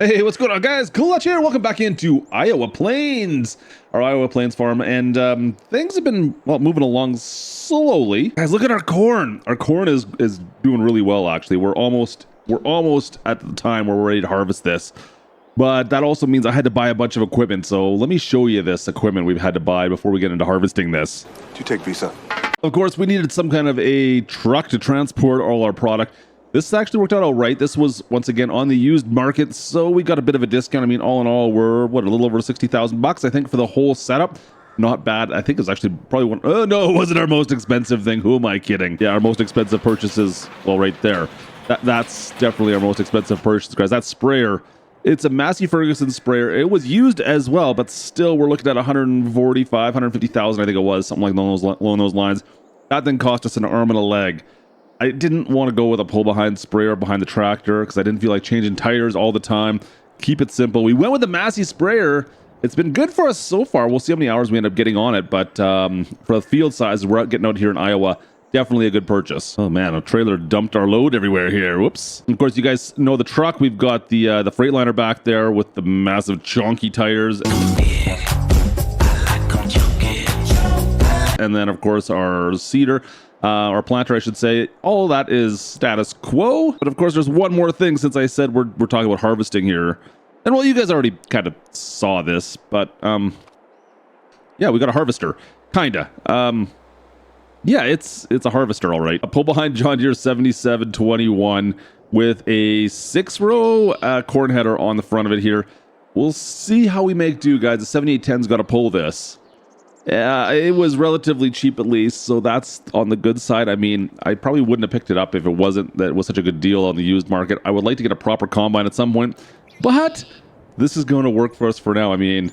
Hey, what's going on, guys? Klutch here. Welcome back into Iowa Plains, our Iowa Plains farm, and things have been moving along slowly. Guys, look at our corn. Our corn is doing really well. Actually, we're almost at the time where we're ready to harvest this. But that also means I had to buy a bunch of equipment. So let me show you this equipment we've had to buy before we get into harvesting this. Do you take Visa? Of course, we needed some kind of a truck to transport all our product. This actually worked out all right. This was, once again, on the used market, so we got a bit of a discount. I mean, all in all, we're, a little over 60,000 bucks, I think, for the whole setup. Not bad. I think it's actually probably one... Oh, no, it wasn't our most expensive thing. Who am I kidding? Yeah, our most expensive purchases, well, right there. That's definitely our most expensive purchase, guys. That sprayer, it's a Massey Ferguson sprayer. It was used as well, but still, we're looking at 145, 150,000, I think it was, something like along those lines. That then cost us an arm and a leg. I didn't want to go with a pull-behind sprayer behind the tractor because I didn't feel like changing tires all the time. Keep it simple. We went with the Massey sprayer. It's been good for us so far. We'll see how many hours we end up getting on it, but for the field size we're out getting out here in Iowa, definitely a good purchase. Oh man, a trailer dumped our load everywhere here. Whoops. Of course, you guys know the truck. We've got the Freightliner back there with the massive chonky tires. And then, of course, our seeder. Our planter, I should say. All that is status quo. But of course, there's one more thing since I said we're talking about harvesting here. And well, you guys already kind of saw this, but yeah, we got a harvester. Kinda. Yeah, it's a harvester, all right. A pull-behind John Deere 7721 with a 6-row corn header on the front of it here. We'll see how we make do, guys. The 7810's got to pull this. Yeah, it was relatively cheap at least, so that's on the good side. I mean, I probably wouldn't have picked it up if it wasn't that it was such a good deal on the used market. I would like to get a proper combine at some point, but this is going to work for us for now. I mean,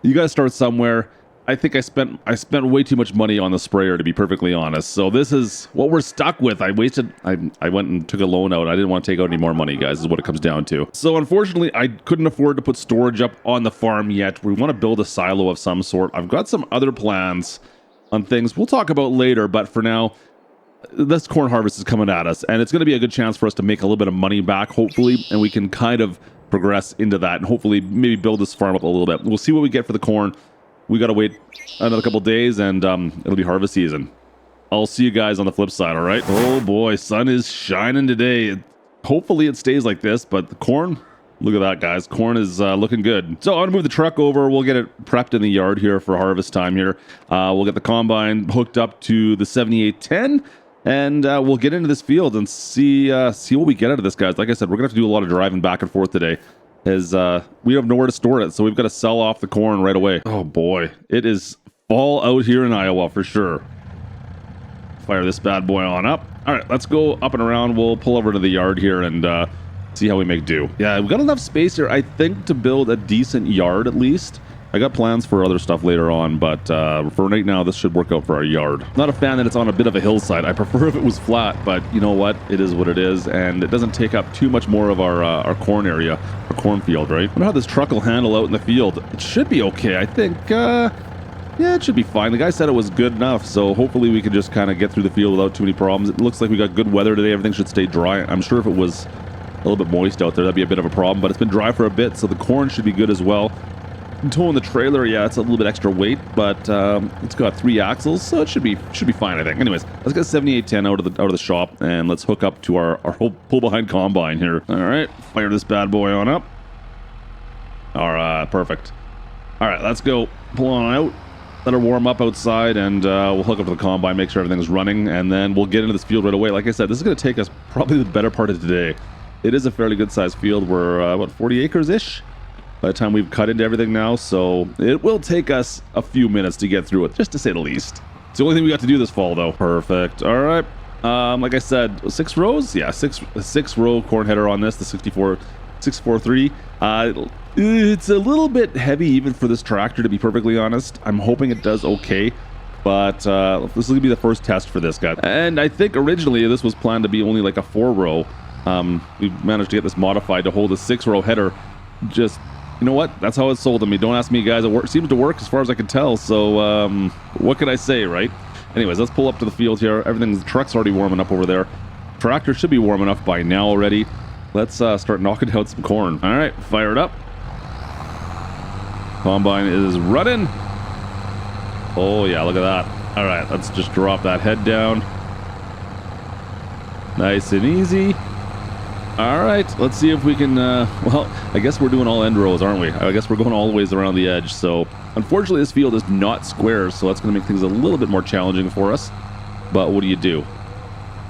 you got to start somewhere. I think I spent way too much money on the sprayer, to be perfectly honest. So this is what we're stuck with. I went and took a loan out. I didn't want to take out any more money, guys, is what it comes down to. So unfortunately, I couldn't afford to put storage up on the farm yet. We want to build a silo of some sort. I've got some other plans on things we'll talk about later, but for now, this corn harvest is coming at us, and it's going to be a good chance for us to make a little bit of money back, hopefully, and we can kind of progress into that and hopefully maybe build this farm up a little bit. We'll see what we get for the corn. We got to wait another couple days, and it'll be harvest season. I'll see you guys on the flip side, all right? Oh, boy, sun is shining today. Hopefully it stays like this, but the corn, look at that, guys. Corn is looking good. So I'm going to move the truck over. We'll get it prepped in the yard here for harvest time here. We'll get the combine hooked up to the 7810, and we'll get into this field and see what we get out of this, guys. Like I said, we're going to have to do a lot of driving back and forth today. We have nowhere to store it, so we've got to sell off the corn right away. Oh boy, it is fall out here in Iowa for sure. Fire this bad boy on up. All right, let's go up and around. We'll pull over to the yard here and see how we make do. Yeah, we've got enough space here, I think, to build a decent yard at least. I got plans for other stuff later on, but for right now, this should work out for our yard. Not a fan that it's on a bit of a hillside. I prefer if it was flat, but you know what? It is what it is, and it doesn't take up too much more of our corn area, our cornfield, right? I wonder how this truck will handle out in the field. It should be okay, I think. Yeah, it should be fine. The guy said it was good enough, so hopefully we can just kind of get through the field without too many problems. It looks like we got good weather today. Everything should stay dry. I'm sure if it was a little bit moist out there, that'd be a bit of a problem, but it's been dry for a bit, so the corn should be good as well. Towing the trailer, yeah, it's a little bit extra weight, but it's got 3 axles, so it should be fine, I think. Anyways, let's get 7810 out of the shop, and let's hook up to our whole pull-behind combine here. All right, fire this bad boy on up. All right, perfect. All right, let's go. Pull on out. Let her warm up outside, and we'll hook up to the combine, make sure everything's running, and then we'll get into this field right away. Like I said, this is going to take us probably the better part of today. It is a fairly good-sized field. We're, what, 40 acres-ish? By the time we've cut into everything now, so it will take us a few minutes to get through it, just to say the least. It's the only thing we got to do this fall, though. Perfect. All right. Like I said, 6 rows? Yeah, 6-row corn header on this, the 643. It's a little bit heavy even for this tractor, to be perfectly honest. I'm hoping it does okay, but this is going to be the first test for this guy. And I think originally this was planned to be only like a 4-row. We've managed to get this modified to hold a 6-row header. Just... You know what? That's how it's sold to me. Don't ask me, guys. It seems to work as far as I can tell. So, what can I say, right? Anyways, let's pull up to the field here. The truck's already warming up over there. Tractor should be warm enough by now already. Let's start knocking out some corn. All right, fire it up. Combine is running. Oh yeah, look at that. All right, let's just drop that head down. Nice and easy. All right, let's see if we can, well, I guess we're doing all end rows, aren't we? I guess we're going all the ways around the edge. So unfortunately, this field is not square, so that's going to make things a little bit more challenging for us. But what do you do?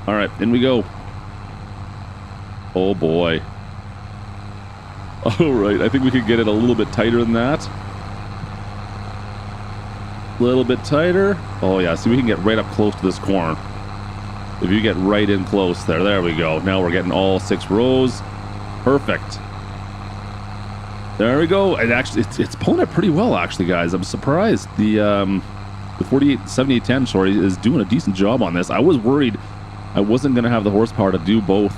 All right, in we go. Oh boy. All right, I think we could get it a little bit tighter than that. A little bit tighter. Oh yeah, see, we can get right up close to this corn. If you get right in close there we go. Now we're getting all 6 rows. Perfect. There we go. And actually, it's pulling it pretty well, actually, guys. I'm surprised. The 7810, sorry, is doing a decent job on this. I was worried I wasn't going to have the horsepower to do both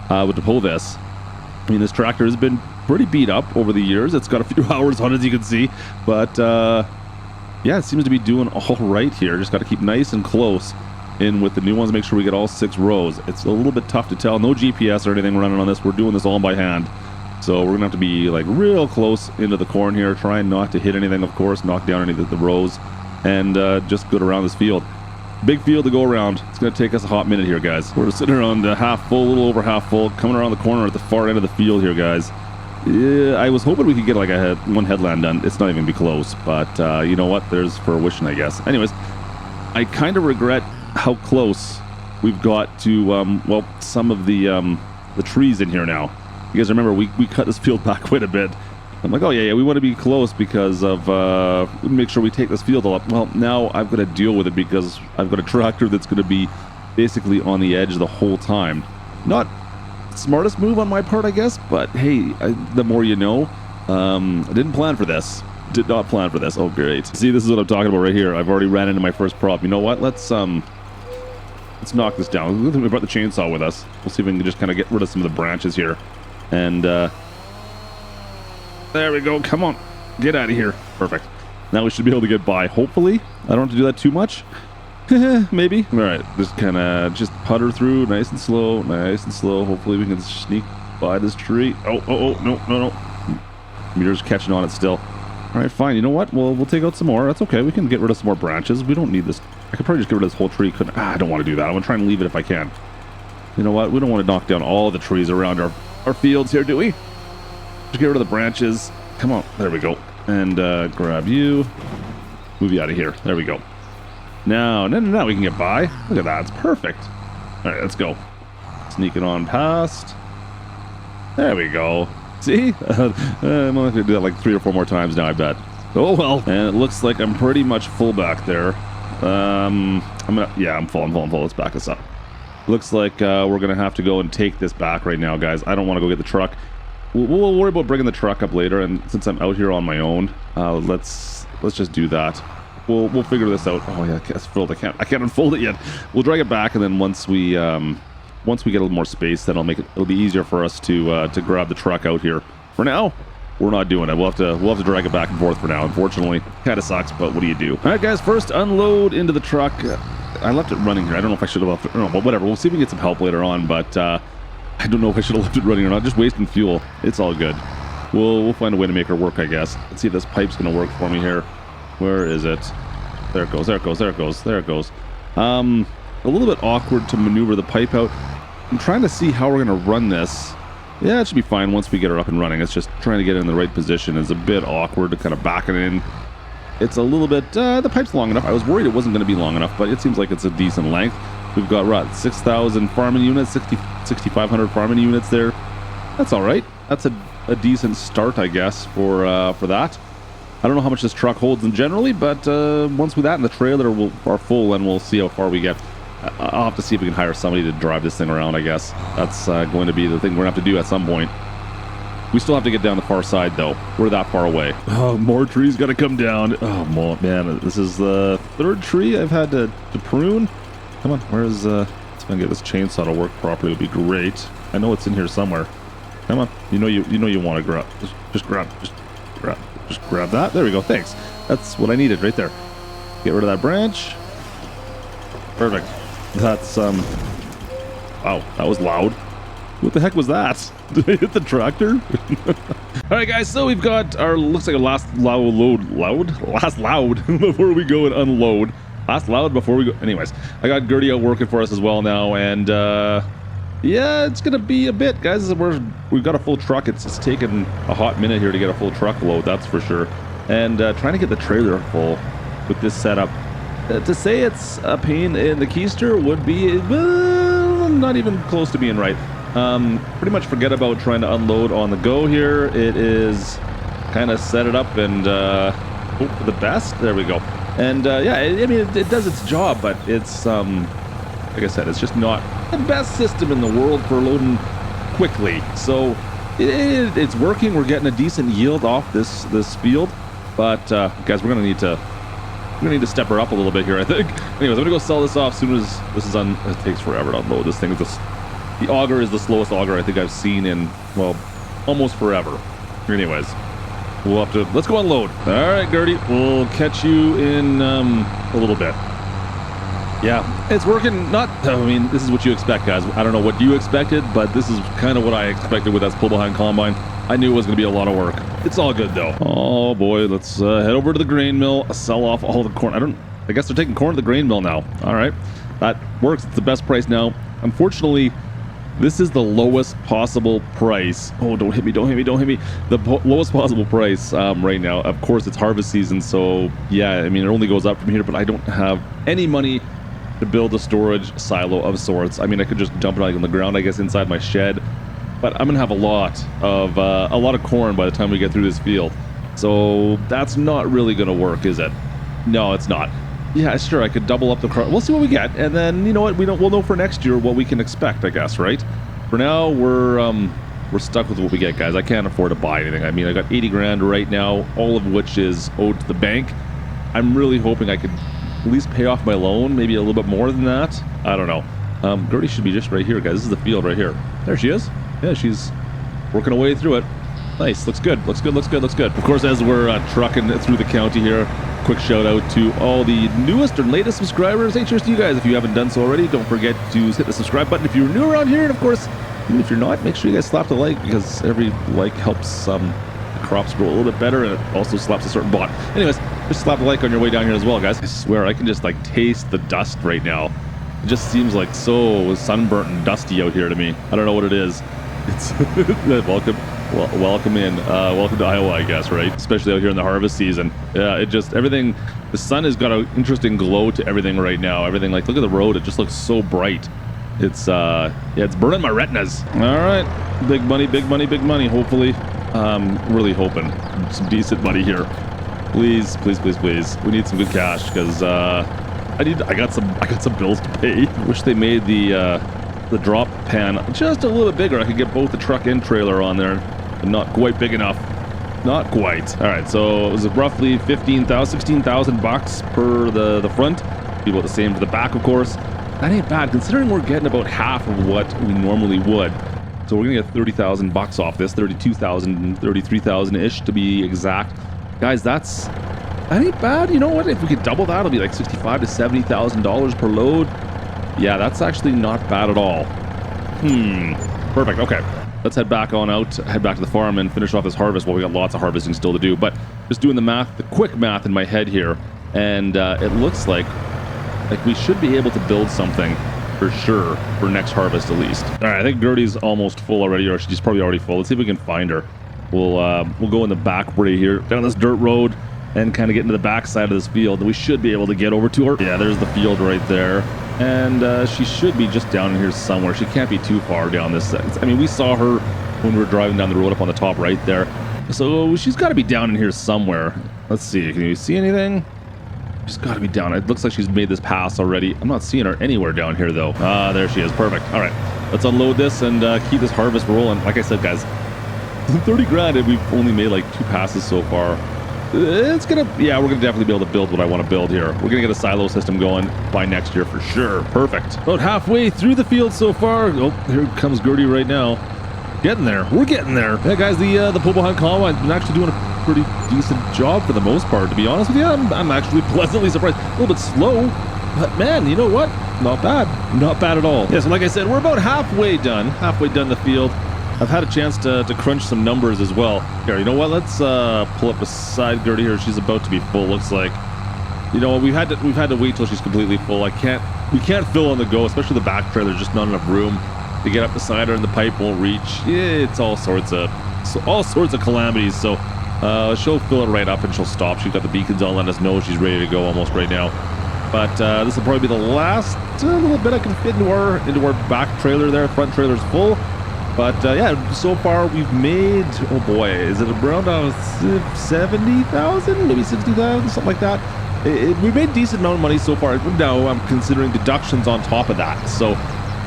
to pull this. I mean, this tractor has been pretty beat up over the years. It's got a few hours on it, as you can see. But, yeah, it seems to be doing all right here. Just got to keep nice and close in with the new ones, make sure we get all 6 rows. It's a little bit tough to tell. No GPS or anything running on this. We're doing this all by hand. So we're gonna have to be like real close into the corn here, trying not to hit anything, of course, knock down any of the rows, and just go around this field. Big field to go around. It's gonna take us a hot minute here, guys. We're sitting around half full, a little over half full, coming around the corner at the far end of the field here, guys. Yeah, I was hoping we could get like one headland done. It's not even gonna be close, but you know what? There's for wishing, I guess. Anyways, I kind of regret how close we've got to well, some of the trees in here now. You guys remember we cut this field back quite a bit. I'm like, oh yeah, we want to be close because of make sure we take this field all up. Well, now I've got to deal with it because I've got a tractor that's going to be basically on the edge the whole time. Not smartest move on my part, I guess, but hey, the more you know. I didn't plan for this. Did not plan for this. Oh great. See, this is what I'm talking about right here. I've already ran into my first prop. You know what? Let's knock this down. We brought the chainsaw with us. We'll see if we can just kind of get rid of some of the branches here. And there we go. Come on, get out of here. Perfect. Now we should be able to get by. Hopefully, I don't have to do that too much. Maybe. All right, just kind of putter through, nice and slow, nice and slow. Hopefully, we can sneak by this tree. Oh, no. Meter's catching on it still. All right, fine. You know what? We'll take out some more. That's okay. We can get rid of some more branches. We don't need this. I could probably just get rid of this whole tree. I don't want to do that. I'm gonna try and leave it if I can. You know what? We don't want to knock down all the trees around our fields here, do we? Just get rid of the branches. Come on. There we go. And grab you. Move you out of here. There we go. Now we can get by. Look at that. It's perfect. All right, let's go. Sneak it on past. There we go. See? I'm gonna have to do that like 3 or 4 more times now, I bet. Oh well. And it looks like I'm pretty much full back there. I'm full. Let's back this up. Looks like we're gonna have to go and take this back right now, guys. I don't want to go get the truck. We'll worry about bringing the truck up later, and since I'm out here on my own, let's just do that. We'll figure this out. Oh yeah, it's filled. I can't unfold it yet. We'll drag it back, and then once we get a little more space, then it'll be easier for us to grab the truck out here. For now, we're not doing it. We'll have to drag it back and forth for now. Unfortunately, kind of sucks, but what do you do? All right, guys. First, unload into the truck. I left it running here. I don't know if I should have left it. No, but whatever. We'll see if we can get some help later on. But I don't know if I should have left it running or not. Just wasting fuel. It's all good. We'll find a way to make her work, I guess. Let's see if this pipe's gonna work for me here. Where is it? There it goes. There it goes. There it goes. There it goes. A little bit awkward to maneuver the pipe out. I'm trying to see how we're gonna run this. Yeah, it should be fine once we get her up and running. It's just trying to get it in the right position. It's a bit awkward to kind of back it in. It's a little bit, the pipe's long enough. I was worried it wasn't going to be long enough, but it seems like it's a decent length. We've got, what, 6,000 farming units, 6,500 farming units there. That's all right. That's a decent start, I guess, for that. I don't know how much this truck holds in generally, but once with that and the trailer are full, and we'll see how far we get. I'll have to see if we can hire somebody to drive this thing around, I guess. That's going to be the thing we're going to have to do at some point. We still have to get down the far side, though. We're that far away. Oh, more trees got to come down. Oh, man. This is the 3rd tree I've had to prune. Come on. Where's... let's go get this chainsaw to work properly. It would be great. I know it's in here somewhere. Come on. You know you want to grab. Just grab that. There we go. Thanks. That's what I needed right there. Get rid of that branch. Perfect. That's, wow. That was loud. What the heck was that? Did I hit the tractor? All right, guys, so we've got our, looks like a last last loud before we go and unload. Last loud before we go. Anyways, I got Gertie out working for us as well now, and yeah, it's gonna be a bit, guys. We've got a full truck. It's taken a hot minute here to get a full truck load, that's for sure. And trying to get the trailer full with this setup. To say it's a pain in the keister would be not even close to being right. Pretty much forget about trying to unload on the go here. It is kind of set it up and hope for the best. There we go. And yeah, I mean, it does its job, but it's like I said, it's just not the best system in the world for loading quickly. So it's working. We're getting a decent yield off this field, but guys, we're gonna need to step her up a little bit here, I think. Anyways, I'm gonna go sell this off as soon as this is on. It takes forever to unload this thing. The auger is the slowest auger I think I've seen in, well, almost forever. Anyways, we'll have to, let's go unload. All right, Gertie, we'll catch you in a little bit. Yeah, it's working. I mean, this is what you expect, guys. I don't know what you expected, but this is kind of what I expected with that pull-behind combine. I knew it was going to be a lot of work. It's all good, though. Oh, boy, let's head over to the grain mill, sell off all the corn. I guess they're taking corn to the grain mill now. All right, that works. It's the best price now. Unfortunately, this is the lowest possible price. Oh, don't hit me, don't hit me, don't hit me. The lowest possible price right now. Of course, it's harvest season, so yeah, I mean, it only goes up from here, but I don't have any money to build a storage silo of sorts. I mean, I could just dump it on the ground, I guess, inside my shed, but I'm gonna have a lot of corn by the time we get through this field. So that's not really gonna work, is it? No, it's not. Yeah, sure, I could double up the car. We'll see what we get, and then, you know what, we'll know for next year what we can expect, I guess, right? For now, we're stuck with what we get, guys. I can't afford to buy anything. I mean, I got 80 grand right now, all of which is owed to the bank. I'm really hoping I could at least pay off my loan, maybe a little bit more than that. I don't know. Gertie should be just right here, guys. This is the field right here. There she is. Yeah, she's working her way through it. Nice, looks good, looks good, looks good, looks good. Of course, as we're trucking through the county here, quick shout out to all the newest and latest subscribers. Hey, cheers to you guys. If you haven't done so already, don't forget to hit the subscribe button if you're new around here. And of course, even if you're not, make sure you guys slap the like, because every like helps the crops grow a little bit better, and it also slaps a certain bot. Anyways, just slap the like on your way down here as well, guys. I swear, I can just like taste the dust right now. It just seems like so sunburnt and dusty out here to me. I don't know what it is. It's welcome in. Welcome to Iowa, I guess, right? Especially out here in the harvest season. Yeah, it just, everything, the sun has got an interesting glow to everything right now. Everything, like, look at the road. It just looks so bright. It's, yeah, it's burning my retinas. All right. Big money, big money, big money, hopefully. Really hoping some decent money here. Please, please, please, please. We need some good cash, because, I got some bills to pay. Wish they made the drop pan just a little bit bigger. I could get both the truck and trailer on there, but not quite big enough. Not quite. All right, so it was roughly 16,000 bucks per the front. Be about the same for the back, of course. That ain't bad, considering we're getting about half of what we normally would. So we're gonna get 30,000 bucks off this, 32,000, 33,000-ish to be exact. Guys, that ain't bad. You know what? If we could double that, it'll be like $65,000 to $70,000 per load. Yeah, that's actually not bad at all. Perfect. Okay, let's head back on out, head back to the farm and finish off this harvest. Well, we got lots of harvesting still to do, but just doing the math, the quick math in my head here, and it looks like we should be able to build something for sure for next harvest at least. All right, I think Gertie's almost full already, or she's probably already full. Let's see if we can find her. We'll go in the back right here, down this dirt road, and kind of get into the back side of this field, and we should be able to get over to her. Yeah, there's the field right there. And she should be just down in here somewhere. She can't be too far down this. I mean, we saw her when we were driving down the road up on the top right there. So she's got to be down in here somewhere. Let's see. Can you see anything? She's got to be down. It looks like she's made this pass already. I'm not seeing her anywhere down here, though. There she is. Perfect. All right. Let's unload this and keep this harvest rolling. Like I said, guys, 30 grand and we've only made like 2 passes so far. It's gonna, yeah, we're gonna definitely be able to build what I want to build here. We're gonna get a silo system going by next year for sure. Perfect. About halfway through the field so far. Oh, here comes Gertie right now. Getting there. We're getting there. Yeah, guys, the pull-behind combine been actually doing a pretty decent job for the most part. To be honest with you, I'm actually pleasantly surprised. A little bit slow. But man, you know what? Not bad. Not bad at all. Yeah, so like I said, we're about halfway done the field. I've had a chance to crunch some numbers as well. Here, you know what? Let's pull up a side girder here. She's about to be full, looks like. You know what? We've had to wait till she's completely full. We can't fill on the go, especially the back trailer. There's just not enough room to get up beside her, and the pipe won't reach. It's all sorts of calamities. So she'll fill it right up and she'll stop. She's got the beacons on, let us know she's ready to go almost right now. But this will probably be the last little bit I can fit into our back trailer there. Front trailer's full. But yeah, so far we've made, oh boy, is it around 70,000, maybe 60,000, something like that. We made a decent amount of money so far. Now I'm considering deductions on top of that. So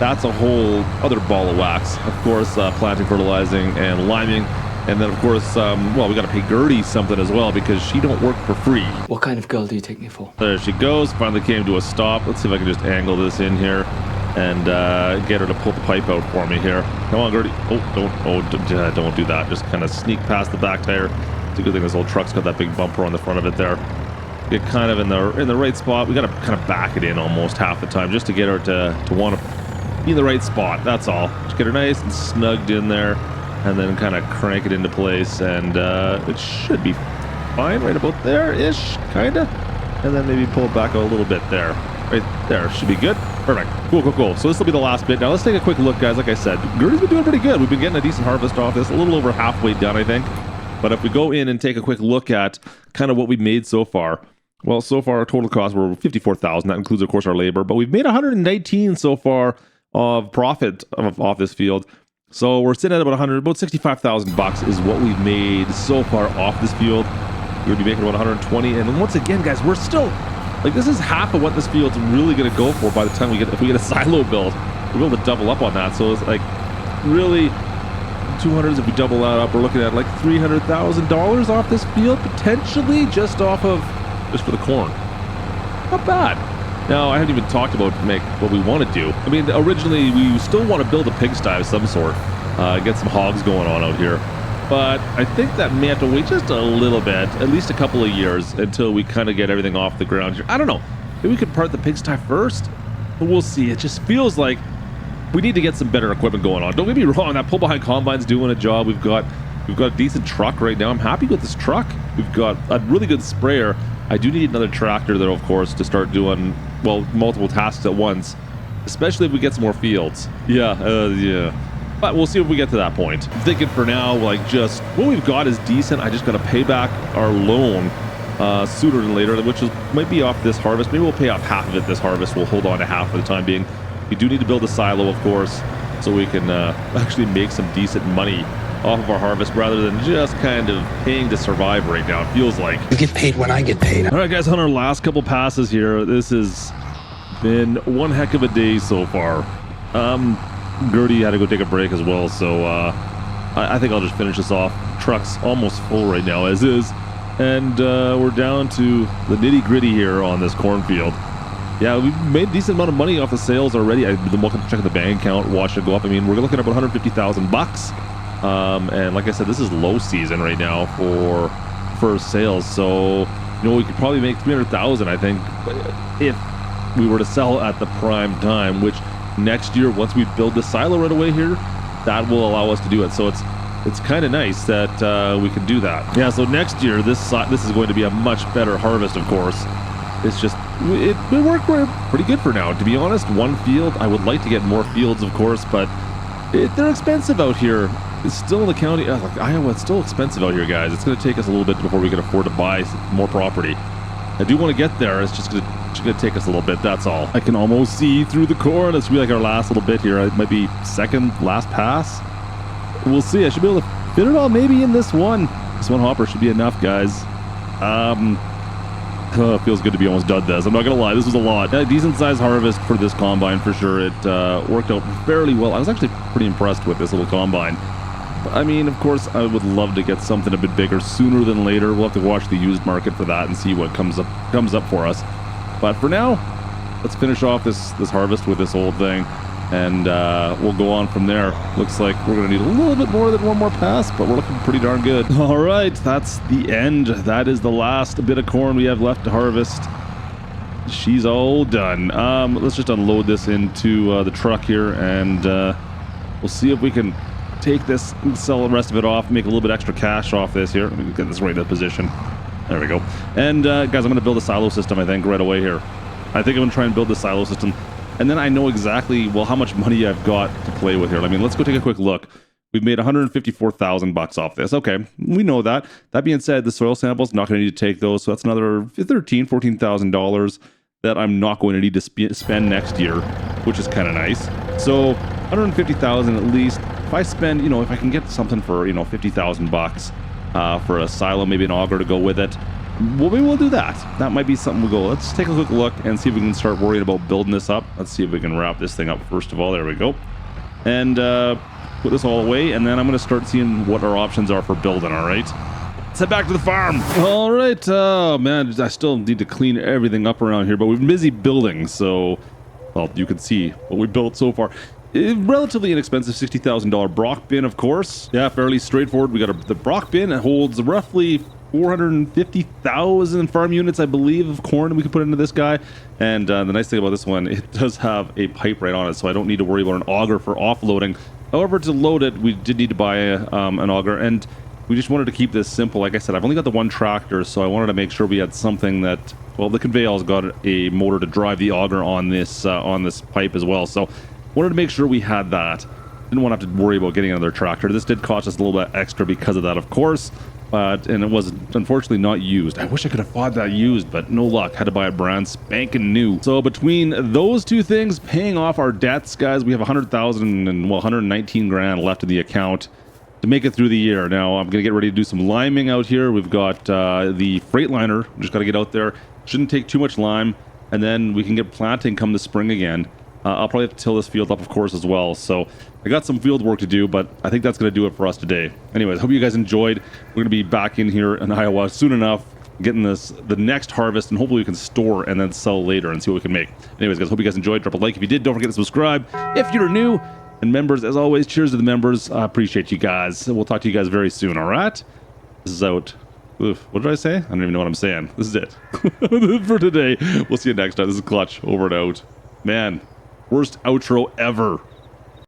that's a whole other ball of wax. Of course, planting, fertilizing, and liming. And then, of course, well, we got to pay Gertie something as well because she don't work for free. What kind of girl do you take me for? There she goes. Finally came to a stop. Let's see if I can just angle this in here and get her to pull the pipe out for me here. Come on, Gertie. Don't do that. Just kind of sneak past the back tire. It's a good thing this old truck's got that big bumper on the front of it there. Get kind of in the right spot. We got to kind of back it in almost half the time just to get her to want to be in the right spot. That's all. Just get her nice and snugged in there, and then kind of crank it into place, and it should be fine right about there-ish, kind of. And then maybe pull it back a little bit there. Right there. Should be good. Perfect. Cool. So this will be the last bit. Now let's take a quick look, guys. Like I said, Gertie's been doing pretty good. We've been getting a decent harvest off this. A little over halfway done, I think. But if we go in and take a quick look at kind of what we've made so far, well, so far our total costs were $54,000. That includes, of course, our labor. But we've made $119 so far of profit off this field. So we're sitting at about $65,000 is what we've made so far off this field. We'll be making about 120. And then once again, guys, we're still like, this is half of what this field's really going to go for by the time if we get a silo build. We'll be able to double up on that. So it's like really 200s if we double that up. We're looking at like $300,000 off this field potentially just for the corn. Not bad. Now, I haven't even talked about what we want to do. I mean, originally, we still want to build a pigsty of some sort. Get some hogs going on out here. But I think that may have to wait just a little bit, at least a couple of years, until we kind of get everything off the ground here. I don't know. Maybe we could part the pigsty first? But we'll see. It just feels like we need to get some better equipment going on. Don't get me wrong. That pull-behind combine's doing a job. We've got a decent truck right now. I'm happy with this truck. We've got a really good sprayer. I do need another tractor, though, of course, to start doing, well, multiple tasks at once, especially if we get some more fields. Yeah. But we'll see if we get to that point. I'm thinking for now, like, just what we've got is decent. I just got to pay back our loan sooner than later, which might be off this harvest. Maybe we'll pay off half of it this harvest. We'll hold on to half for the time being. We do need to build a silo, of course, so we can actually make some decent money off of our harvest rather than just kind of paying to survive right now. It feels like you get paid when I get paid. All right, guys, on our last couple passes here, this has been one heck of a day so far. Gertie had to go take a break as well, so I think I'll just finish this off. Truck's almost full right now as is, and we're down to the nitty-gritty here on this cornfield. Yeah, we've made a decent amount of money off the sales already. I've been checking the bank account, watch it go up. I mean, we're looking at about $150,000. And like I said, this is low season right now for sales. So, you know, we could probably make $300,000, I think, if we were to sell at the prime time, which next year, once we build the silo right away here, that will allow us to do it. So it's kind of nice that we can do that. Yeah, so next year, this is going to be a much better harvest, of course. It's just, it worked pretty good for now. To be honest, one field, I would like to get more fields, of course, but they're expensive out here. It's still in the county, like Iowa, it's still expensive out here, guys. It's going to take us a little bit before we can afford to buy more property. I do want to get there. It's just going to take us a little bit, that's all. I can almost see through the corn. It's really like our last little bit here. It might be second last pass. We'll see. I should be able to fit it all maybe in this one. This one hopper should be enough, guys. It feels good to be almost done this. I'm not going to lie. This was a lot. A decent sized harvest for this combine for sure. It worked out fairly well. I was actually pretty impressed with this little combine. I mean, of course, I would love to get something a bit bigger sooner than later. We'll have to watch the used market for that and see what comes up for us. But for now, let's finish off this harvest with this old thing, and we'll go on from there. Looks like we're going to need a little bit more than one more pass, but we're looking pretty darn good. All right, that's the end. That is the last bit of corn we have left to harvest. she's all done. Let's just unload this into the truck here, and we'll see if we can take this and sell the rest of it off, make a little bit extra cash off this here. Let me get this right in position. There we go. And guys, I'm going to build a silo system, I think, right away here. I think I'm going to try and build the silo system, and then I know exactly, well, how much money I've got to play with here. I mean, let's go take a quick look. We've made 154,000 bucks off this. Okay, we know that. That being said, the soil samples, not going to need to take those, so that's another $14,000 that I'm not going to need to spend next year, which is kind of nice. So 150,000 at least. If I spend, you know, if I can get something for, you know, 50,000 bucks for a silo, maybe an auger to go with it, well, maybe we'll do that. That might be something we'll go. Let's take a quick look and see if we can start worrying about building this up. Let's see if we can wrap this thing up first of all. There we go. And put this all away, and then I'm going to start seeing what our options are for building, all right? Let's head back to the farm. All right. Oh, man, I still need to clean everything up around here, but we've been busy building, so, well, you can see what we built so far. Relatively inexpensive $60,000 Brock bin, of course. Yeah, fairly straightforward. We got the Brock bin. It holds roughly 450,000 farm units, I believe, of corn we could put into this guy. And the nice thing about this one, it does have a pipe right on it, so I don't need to worry about an auger for offloading. However, to load it, we did need to buy an auger, and we just wanted to keep this simple. Like I said, I've only got the one tractor, so I wanted to make sure we had something that, well, the conveyor's got a motor to drive the auger on this pipe as well. So wanted to make sure we had that. Didn't want to have to worry about getting another tractor. This did cost us a little bit extra because of that, of course. And it was unfortunately not used. I wish I could have bought that used, but no luck. Had to buy it brand spanking new. So between those two things, paying off our debts, guys, we have 100,000 and, well, 119 grand left in the account to make it through the year. Now I'm gonna get ready to do some liming out here. We've got the Freightliner. We just got to get out there. Shouldn't take too much lime, and then we can get planting come the spring again. I'll probably have to till this field up, of course, as well. So I got some field work to do, but I think that's going to do it for us today. Anyways, hope you guys enjoyed. We're going to be back in here in Iowa soon enough, getting the next harvest, and hopefully we can store and then sell later and see what we can make. Anyways, guys, hope you guys enjoyed. Drop a like if you did. Don't forget to subscribe if you're new. And members, as always, cheers to the members. I appreciate you guys. We'll talk to you guys very soon, all right? This is out. Oof, what did I say? I don't even know what I'm saying. This is it for today. We'll see you next time. This is Klutch, over and out. Man, worst outro ever.